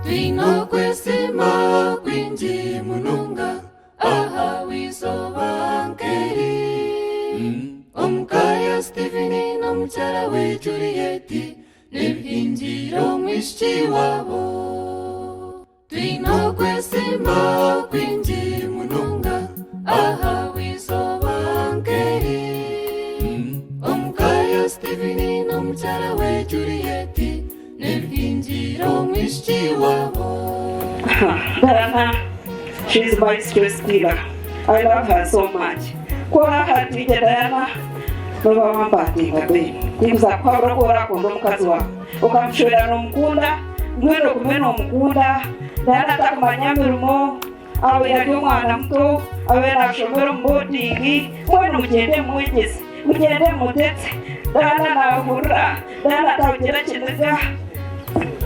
Twino kwesima kwinji mununga aha wisobankeri omukaya Steveni n'omukyala we Juliet n'ebihingiro mwishiki wabo. Twino kwesima kwinji mununga aha wisobankeri omukaya Steveni n'omukyala we Juliet n'ebihingiro mwishiki wabo. Diana, she's my stress killer. I love her so much. Kora hati Diana, baba wampati ngabe. Kuza kwabra kora kondo mukazi wako. Ukamshwera nomukunda, mwero kumeno mukunda. Diana takumanya mirumo. Awe yali omwana muto, awe nashomero mbodingi. Mweno mugende mwegezi, mugende mutetse. Diana nahurra, Diana tawugera chenega.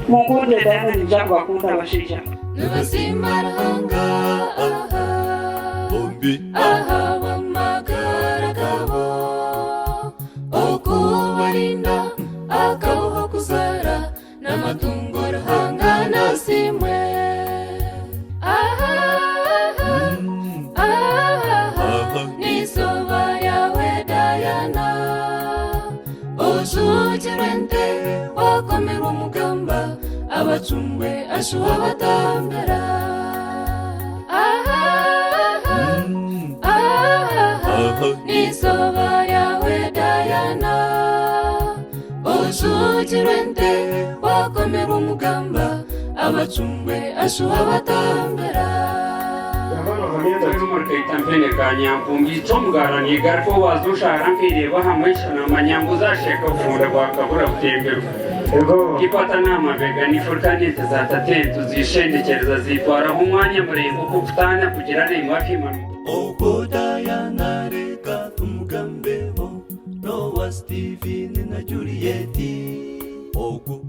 Mungunde Diana nijangu wakunda washija. Nubasimbarahanga bombi aha wamagaragabo okubarinda akabuho kuzara n'amatungo ruhanga nasimwe nisoba yawe Diana ojugirwente wakomerwa umugamba abacungwe ashuha batambera nisoba yawe Diana ojugirwente wakomerwa umugamba abacungwe ashuha batambera. Kampeni kanyampungi chomgara ni garfo wazusha rankire bahamwishana manyambu zasheka kufunda bakabura kutembera kipata nama bega ni furtani zatatento zishendekereza zitwara umwanya murego kufutana kugira ne mafima Ogo Diana reka tumugambeho Noah Steven na Juliet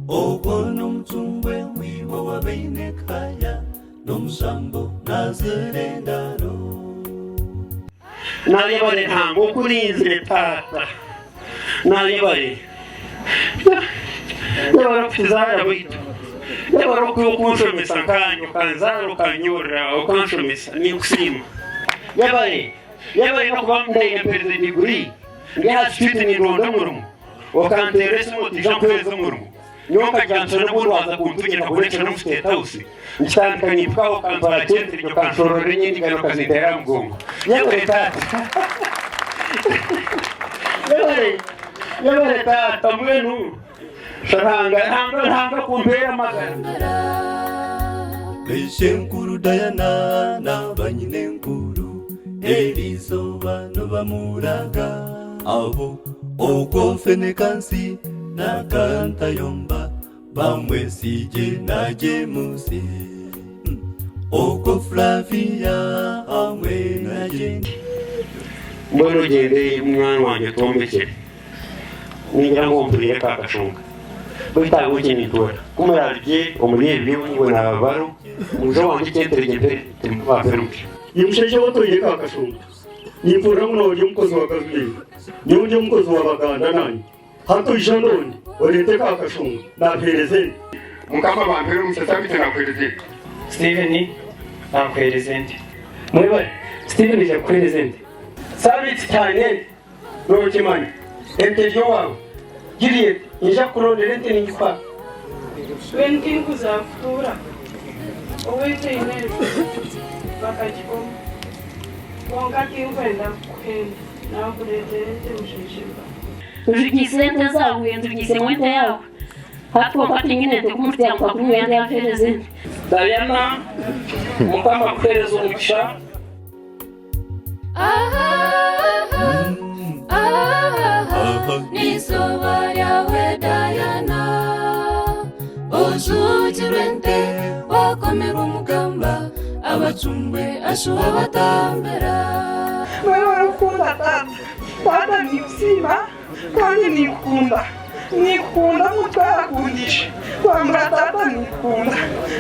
Ogo n'omucungwe wiwo wabeine kaya n'omusambo nazerendaro Nalibare ntango kurinzire tata nalibare yabara kuzara bitu yabara kunsomesa kanyo kanzaro kanyura ukansomesa ni kusima yabare no kuba ndege perezida degree ngiha street ni ronda murumu wakanteresa motijan kweza murumu nyoka jansona buru waza kuntugira kurecha no state house nshankani pkaho kampara centre yo kansorore nyindi gano kazitera mgongo yabare tata yabare tata mwenu Hanga kumpera magana Beshenkuru Diana n'abanyinenkuru Elizoba n'abamuraga abo Ogo Fenekansi na Kantayomba bamwesije na Jemusi Ogo Flavia amwe na Jendi Mbona ugende mwana wanjye tombekere Ningira ngo mpuriye kakashunga Bita ugeni tora kumurarye omuriye ngo nabaro muzo wanjye cyenteregente tembaperuke Yimsheje watoye kakashunga Nimpura muno y'umukozi wa gavumenti Nyonje umukozi wa baganda nani Hato ijandoni orete kakashunga na perezida mukama bampere musasabite na perezida Steven na perezida Mwewe Steven je perezida Sabit cyane Rokimani Entejo wawe Juliet nja kurondera ente ningikwa Wengi kuzafura Owete ine bakajikoma Wongati ukwenda kukenda na kuletea ente mshishimba Tujikisente zangu tujikise mwende yao Hatu wakati ingine tukumtia mkakumu yande ya perezida Diana mukama kupereza umukisha nisoba yawe Diana ojugirwente wakomerwa umugamba abacungwe ashuha batambera. Wewe ukunda tata ni msima kandi nikunda nikunda mutwakundisha kwambura tata nikunda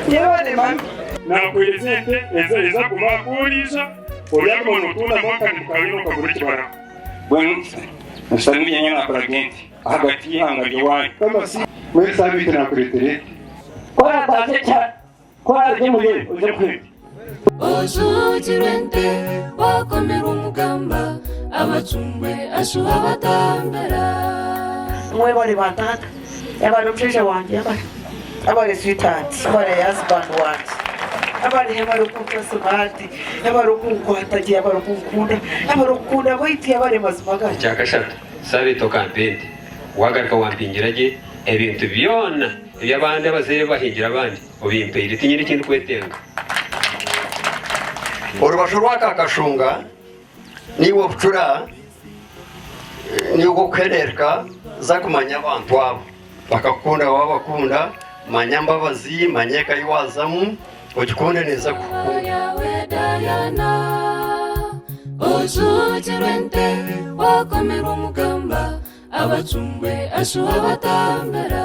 yebale mami nakwelezete eza kumakuuliza olyagono otunda mwaka nikukabino kagula kibala bwense nsalimye nyana kuragenti hagati y'ihanga ry'iwanyu kama si mwese abite nakuretere kora tate cha kora jemuje uje kwita ozugirwente wakomera umugamba abacungwe ashuha batambera mwebale batata yabale mshesha wanje yabale sweetheart yabale husband wanje abali yabale kumpa smart yabale kunkwataje yabale kunkunda yabale kukunda baiti yabale mazimagana cyakashatu sabito kampende wagarika wampingiraje ebintu byona byabandi abazere bahingira abandi obimpeyire tinyiri kintu kwetenga urubasho rw'akakashunga niwo bucura niwo kwereka za kumanya abantu abo bakakunda wabakunda manya mbabazi manyeka yiwazamu ugikunde neza kukunda yawe Diana ozugirwente wakomera umugamba abacungwe ashuha batambera